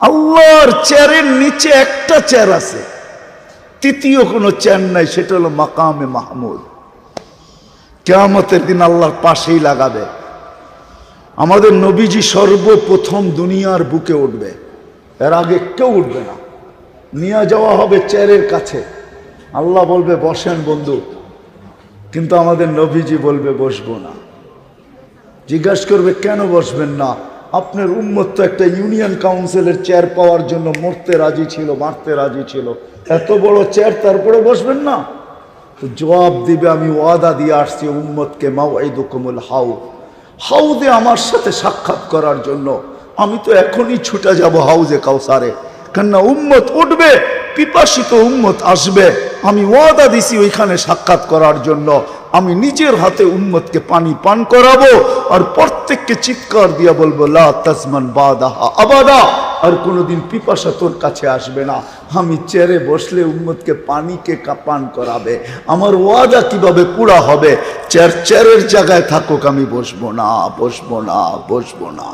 আল্লাহর চেয়ারের নিচে একটা চেয়ার আছে, তৃতীয় কোনো চেয়ার নাই, সেটা হলো মাকামে মাহমুদ। কিয়ামতের দিন আল্লাহর পাশেই লাগাবে। আমাদের নবীজি সর্বপ্রথম দুনিয়ার বুকে উঠবে, এর আগে কেউ উঠবে না। নিয়ে যাওয়া হবে চেয়ারের কাছে, আল্লাহ বলবে বসেন বন্ধু, কিন্তু আমাদের নবীজি বলবে বসবো না। জিজ্ঞাসা করবে কেন বসবেন না? আপনার উম্মত তো একটা ইউনিয়ন কাউন্সিলের চেয়ার পাওয়ার জন্য মরতে রাজি ছিল, মারতে রাজি ছিল, এত বড় চেয়ার তারপরে বসবেন না? তো জবাব দিবে আমি ওয়াদা দিয়ে আসছি উম্মতকে, মাওঈদুকুমুল হাউদ, হাউদে আমার সাথে সাক্ষাৎ করার জন্য আমি তো এখনই ছুটে যাব হাউজে কাউসারে। কেননা উম্মত উঠবে, পিপাসিত উম্মত আসবে, আমি ওয়াদা দিছি ওইখানে সাক্ষাৎ করার জন্য। আমি নিজের হাতে উম্মতকে পানি পান করাবো, আর প্রত্যেককে চিৎকার দিয়ে বলবো লা তাজমান বাদাহা আবাদা, আর কোনোদিন পিপাসা তোর কাছে আসবে না। আমি চেয়ারে বসলে উম্মতকে পানিকে পান করাবে। আমার ওয়াদা কিভাবে পুরা হবে? চেয়ারের জায়গায় থাকুক, আমি বসবো না, বসবো না, বসবো না।